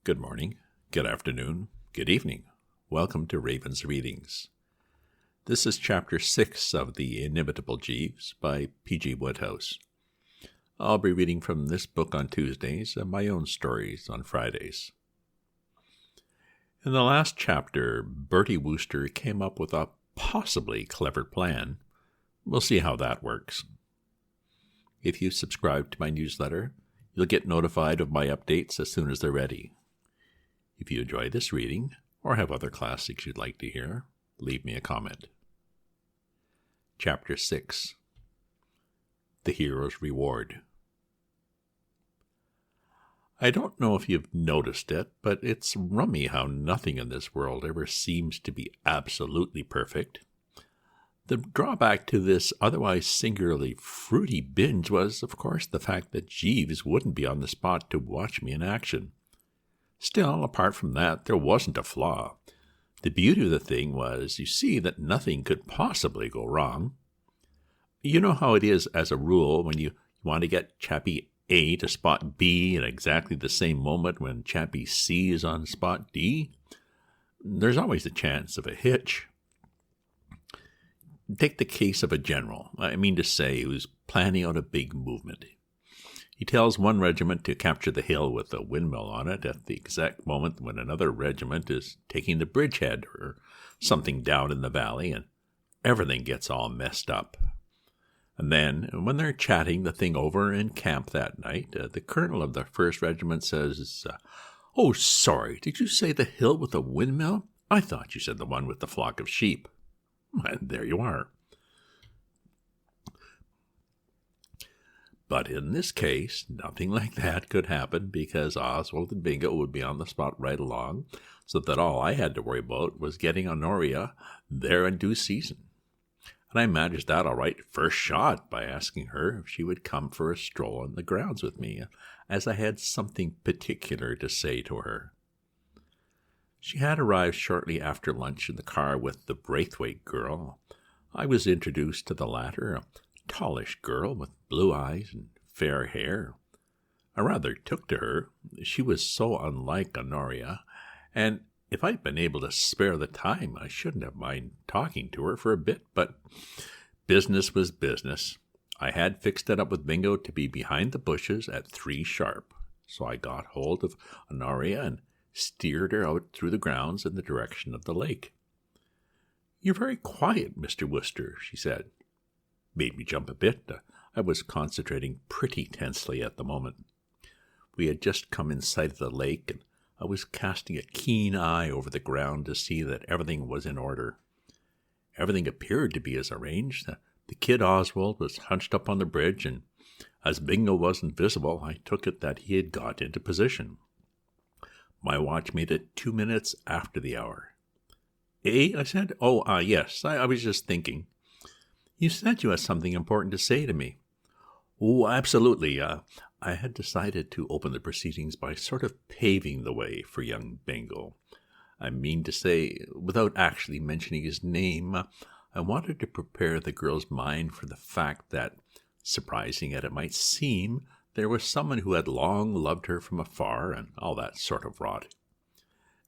Good morning, good afternoon, good evening. Welcome to Raven's Readings. This is Chapter 6 of the Inimitable Jeeves by P.G. Wodehouse. I'll be reading from this book on Tuesdays and my own stories on Fridays. In the last chapter, Bertie Wooster came up with a possibly clever plan. We'll see how that works. If you subscribe to my newsletter, you'll get notified of my updates as soon as they're ready. If you enjoy this reading, or have other classics you'd like to hear, leave me a comment. Chapter 6. The Hero's Reward. I don't know if you've noticed it, but it's rummy how nothing in this world ever seems to be absolutely perfect. The drawback to this otherwise singularly fruity binge was, of course, the fact that Jeeves wouldn't be on the spot to watch me in action. Still, apart from that, there wasn't a flaw. The beauty of the thing was, you see, that nothing could possibly go wrong. You know how it is, as a rule, when you want to get Chappie A to spot B at exactly the same moment when Chappie C is on spot D? There's always a chance of a hitch. Take the case of a general, who's planning out a big movement. He tells one regiment to capture the hill with a windmill on it at the exact moment when another regiment is taking the bridgehead or something down in the valley, and everything gets all messed up. And then, when they're chatting the thing over in camp that night, the colonel of the 1st Regiment says, "Oh, sorry, did you say the hill with the windmill? I thought you said the one with the flock of sheep." And there you are. But in this case, nothing like that could happen because Oswald and Bingo would be on the spot right along, so that all I had to worry about was getting Honoria there in due season. And I managed that all right first shot by asking her if she would come for a stroll on the grounds with me, as I had something particular to say to her. She had arrived shortly after lunch in the car with the Braithwaite girl. I was introduced to the latter, a tallish girl with blue eyes and fair hair. I rather took to her. She was so unlike Honoria, and if I'd been able to spare the time, I shouldn't have minded talking to her for a bit, but business was business. I had fixed it up with Bingo to be behind the bushes at 3 sharp, so I got hold of Honoria and steered her out through the grounds in the direction of the lake. "You're very quiet, Mr. Wooster," she said. Made me jump a bit. I was concentrating pretty tensely at the moment. We had just come in sight of the lake, and I was casting a keen eye over the ground to see that everything was in order. Everything appeared to be as arranged. The kid Oswald was hunched up on the bridge, and as Bingo wasn't visible, I took it that he had got into position. My watch made it 2 minutes after the hour. "Eh?" I said. Yes, I was just thinking. "You said you had something important to say to me." "Oh, absolutely. I had decided to open the proceedings by sort of paving the way for young Bingo. I mean to say, without actually mentioning his name, I wanted to prepare the girl's mind for the fact that, surprising as it might seem, there was someone who had long loved her from afar and all that sort of rot.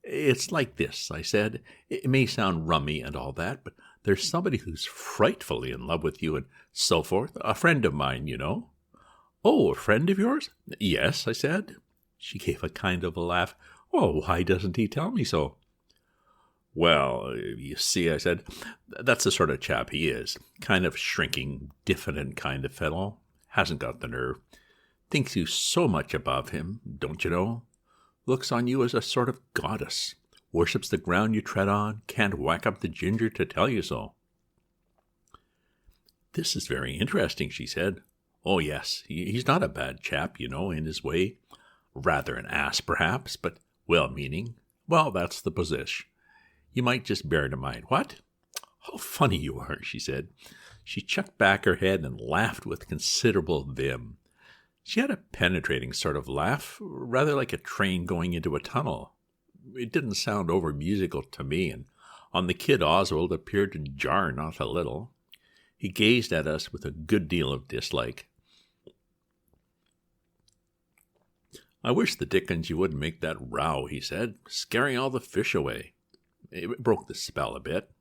It's like this," I said. "It may sound rummy and all that, but there's somebody who's frightfully in love with you and so forth. A friend of mine, you know." "Oh, a friend of yours?" "Yes," I said. She gave a kind of a laugh. "Oh, why doesn't he tell me so?" "Well, you see," I said, "that's the sort of chap he is. Kind of shrinking, diffident kind of fellow. Hasn't got the nerve. Thinks you so much above him, don't you know? Looks on you as a sort of goddess. Worships the ground you tread on. Can't whack up the ginger to tell you so." "This is very interesting," she said. "Oh, yes, he's not a bad chap, you know, in his way. Rather an ass, perhaps, but well-meaning. Well, that's the position. You might just bear it in mind. What?" "How funny you are," she said. She chucked back her head and laughed with considerable vim. She had a penetrating sort of laugh, rather like a train going into a tunnel. It didn't sound over-musical to me, and on the kid Oswald appeared to jar not a little. He gazed at us with a good deal of dislike. I wish the dickens you wouldn't make that row, he said, scaring all the fish away. It broke the spell a bit.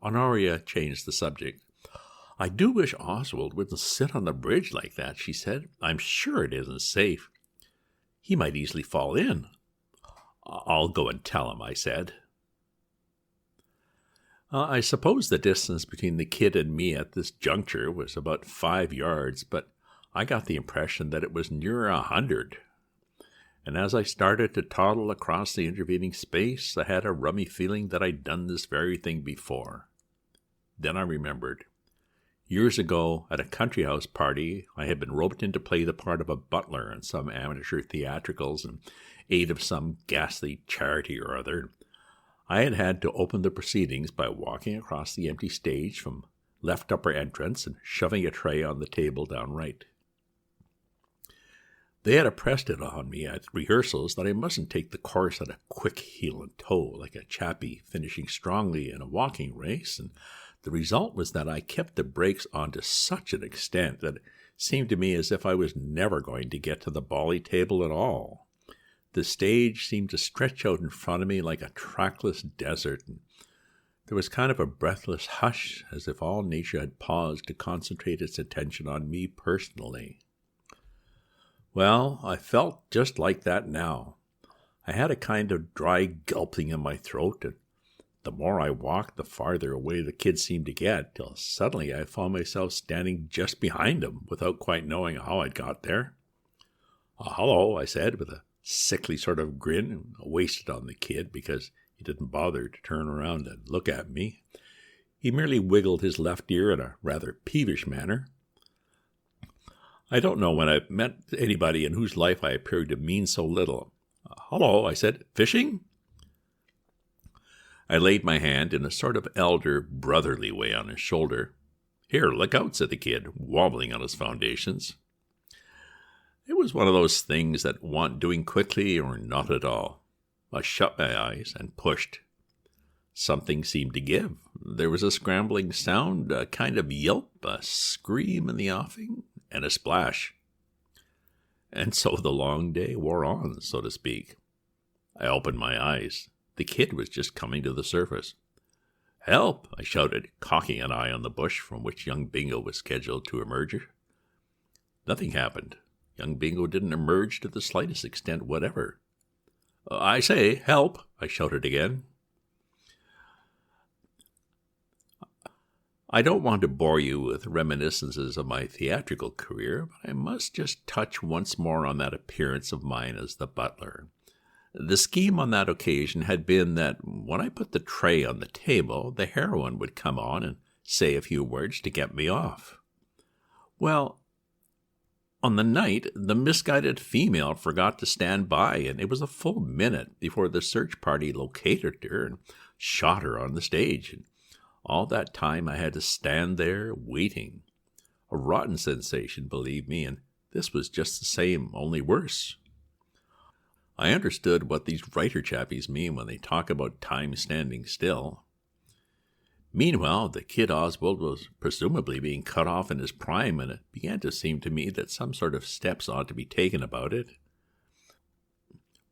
Honoria changed the subject. I do wish Oswald wouldn't sit on the bridge like that, she said. I'm sure it isn't safe. He might easily fall in. I'll go and tell him, I said. I suppose the distance between the kid and me at this juncture was about 5 yards, but I got the impression that it was nearer 100. And as I started to toddle across the intervening space, I had a rummy feeling that I'd done this very thing before. Then I remembered. Years ago, at a country house party, I had been roped in to play the part of a butler in some amateur theatricals in aid of some ghastly charity or other. I had had to open the proceedings by walking across the empty stage from left upper entrance and shoving a tray on the table down right. They had impressed it on me at rehearsals that I mustn't take the course at a quick heel and toe like a chappie finishing strongly in a walking race, and the result was that I kept the brakes on to such an extent that it seemed to me as if I was never going to get to the bally table at all. The stage seemed to stretch out in front of me like a trackless desert, and there was kind of a breathless hush, as if all nature had paused to concentrate its attention on me personally. Well, I felt just like that now. I had a kind of dry gulping in my throat, and the more I walked, the farther away the kid seemed to get, till suddenly I found myself standing just behind him, without quite knowing how I'd got there. Hello, I said, with a sickly sort of grin, wasted on the kid because he didn't bother to turn around and look at me. He merely wiggled his left ear in a rather peevish manner. I don't know when I've met anybody in whose life I appeared to mean so little. Hello, I said. Fishing? I laid my hand in a sort of elder brotherly way on his shoulder. Here, look out, said the kid, wobbling on his foundations. It was one of those things that want doing quickly or not at all. I shut my eyes and pushed. Something seemed to give. There was a scrambling sound, a kind of yelp, a scream in the offing, and a splash. And so the long day wore on, so to speak. I opened my eyes. The kid was just coming to the surface. Help! I shouted, cocking an eye on the bush from which young Bingo was scheduled to emerge. Nothing happened. Young Bingo didn't emerge to the slightest extent whatever. I say, help! I shouted again. I don't want to bore you with reminiscences of my theatrical career, but I must just touch once more on that appearance of mine as the butler. The scheme on that occasion had been that when I put the tray on the table, the heroine would come on and say a few words to get me off. Well, on the night, the misguided female forgot to stand by, and it was a full minute before the search party located her and shot her on the stage. And all that time I had to stand there waiting. A rotten sensation, believe me, and this was just the same, only worse. I understood what these writer chappies mean when they talk about time standing still. Meanwhile, the kid Oswald was presumably being cut off in his prime, and it began to seem to me that some sort of steps ought to be taken about it.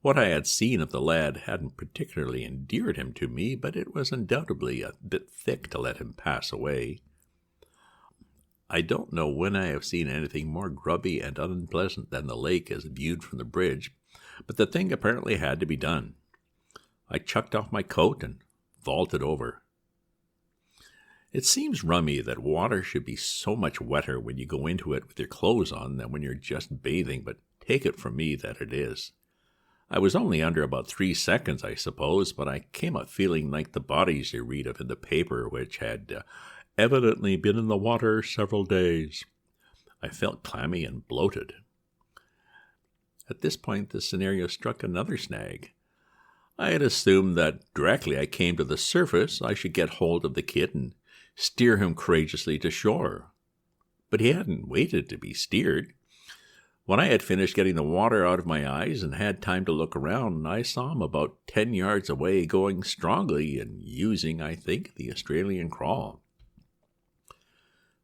What I had seen of the lad hadn't particularly endeared him to me, but it was undoubtedly a bit thick to let him pass away. I don't know when I have seen anything more grubby and unpleasant than the lake as viewed from the bridge, but the thing apparently had to be done. I chucked off my coat and vaulted over. It seems rummy that water should be so much wetter when you go into it with your clothes on than when you're just bathing, but take it from me that it is. I was only under about 3 seconds, I suppose, but I came up feeling like the bodies you read of in the paper, which had evidently been in the water several days. I felt clammy and bloated. At this point, the scenario struck another snag. I had assumed that directly I came to the surface, I should get hold of the kid and steer him courageously to shore. But he hadn't waited to be steered. When I had finished getting the water out of my eyes and had time to look around, I saw him about 10 yards away, going strongly and using, I think, the Australian crawl.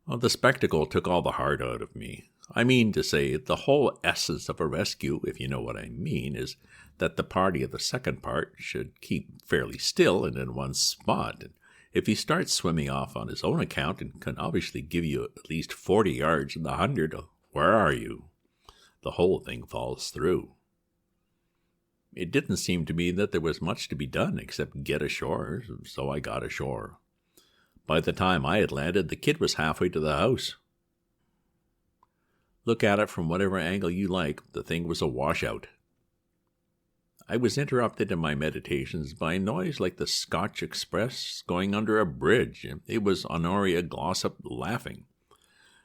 Well, the spectacle took all the heart out of me. I mean to say, the whole essence of a rescue, if you know what I mean, is that the party of the second part should keep fairly still and in one spot. And if he starts swimming off on his own account and can obviously give you at least 40 yards in the 100, where are you? The whole thing falls through. It didn't seem to me that there was much to be done except get ashore, so I got ashore. By the time I had landed, the kid was halfway to the house. Look at it from whatever angle you like, the thing was a washout. I was interrupted in my meditations by a noise like the Scotch Express going under a bridge. It was Honoria Glossop laughing.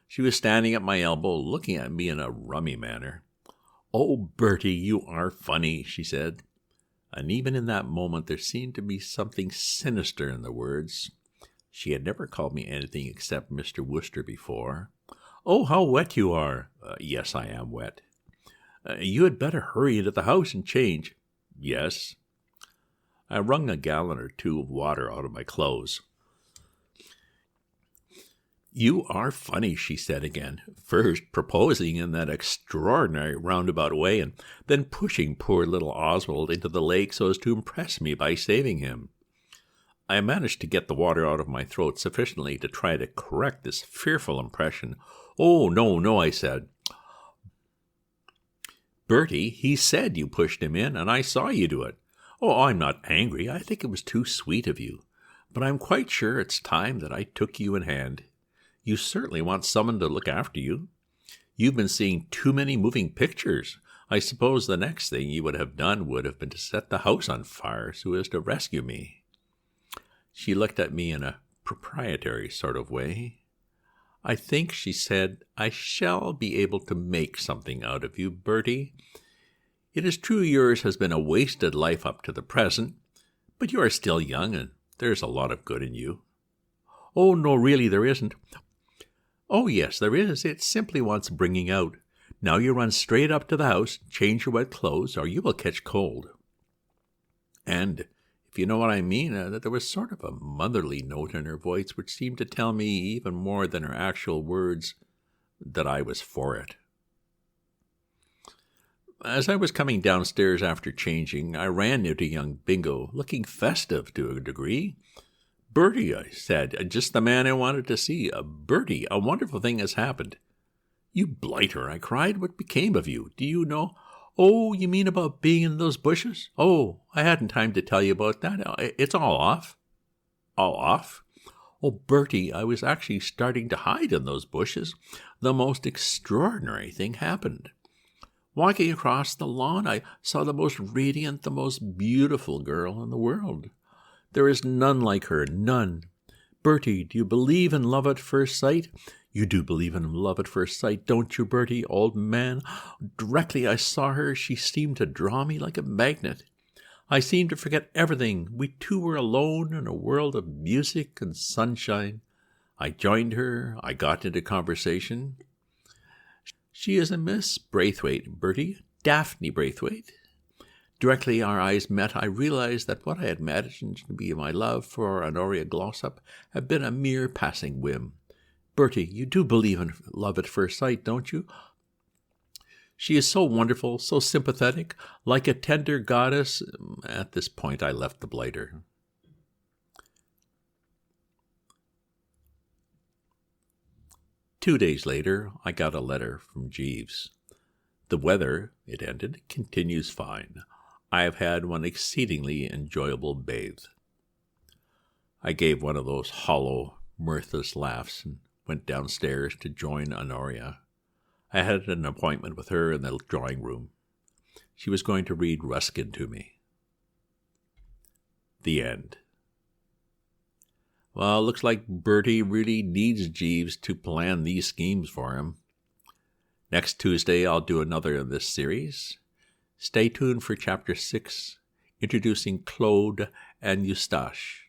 She was standing at my elbow, looking at me in a rummy manner. "Oh, Bertie, you are funny," she said. And even in that moment there seemed to be something sinister in the words. She had never called me anything except Mr. Wooster before. "Oh, how wet you are." Yes, I am wet." You had better hurry into the house and change." "Yes." I wrung a gallon or two of water out of my clothes. "You are funny," she said again, first proposing in that extraordinary roundabout way, and then pushing poor little Oswald into the lake so as to impress me by saving him. I managed to get the water out of my throat sufficiently to try to correct this fearful impression. "Oh, no," I said. "Bertie, he said you pushed him in, and I saw you do it. Oh, I'm not angry. I think it was too sweet of you. But I'm quite sure it's time that I took you in hand. You certainly want someone to look after you. You've been seeing too many moving pictures. I suppose the next thing you would have done would have been to set the house on fire so as to rescue me." She looked at me in a proprietary sort of way. "I think," she said, "I shall be able to make something out of you, Bertie. It is true yours has been a wasted life up to the present, but you are still young and there's a lot of good in you." "Oh, no, really there isn't." "Oh, yes, there is. It simply wants bringing out. Now you run straight up to the house, change your wet clothes, or you will catch cold." And, if you know what I mean, there was sort of a motherly note in her voice which seemed to tell me, even more than her actual words, that I was for it. As I was coming downstairs after changing, I ran into young Bingo, looking festive to a degree. "Bertie," I said, "just the man I wanted to see. Bertie, a wonderful thing has happened." "You blighter," I cried, "what became of you? Do you know—" "Oh, you mean about being in those bushes? Oh, I hadn't time to tell you about that. It's all off." "All off?" "Oh, Bertie, I was actually starting to hide in those bushes. The most extraordinary thing happened. Walking across the lawn, I saw the most radiant, the most beautiful girl in the world. There is none like her, none. Bertie, do you believe in love at first sight? You do believe in love at first sight, don't you, Bertie, old man? Directly I saw her, she seemed to draw me like a magnet. I seemed to forget everything. We two were alone in a world of music and sunshine. I joined her. I got into conversation. She is a Miss Braithwaite, Bertie, Daphne Braithwaite. Directly our eyes met, I realized that what I had imagined to be my love for Honoria Glossop had been a mere passing whim. Bertie, you do believe in love at first sight, don't you? She is so wonderful, so sympathetic, like a tender goddess. At this point, I left the blighter. Two days later, I got a letter from Jeeves. "The weather," it ended, "continues fine. I have had one exceedingly enjoyable bathe." I gave one of those hollow, mirthless laughs and went downstairs to join Honoria. I had an appointment with her in the drawing room. She was going to read Ruskin to me. The end. Well, looks like Bertie really needs Jeeves to plan these schemes for him. Next Tuesday, I'll do another in this series. Stay tuned for Chapter 6, introducing Claude and Eustache.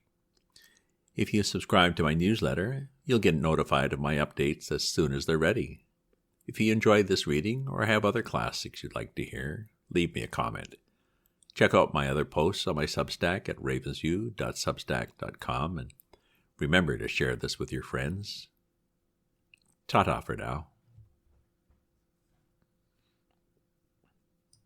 If you subscribe to my newsletter, you'll get notified of my updates as soon as they're ready. If you enjoyed this reading or have other classics you'd like to hear, leave me a comment. Check out my other posts on my Substack at ravensview.substack.com, and remember to share this with your friends. Ta-ta for now.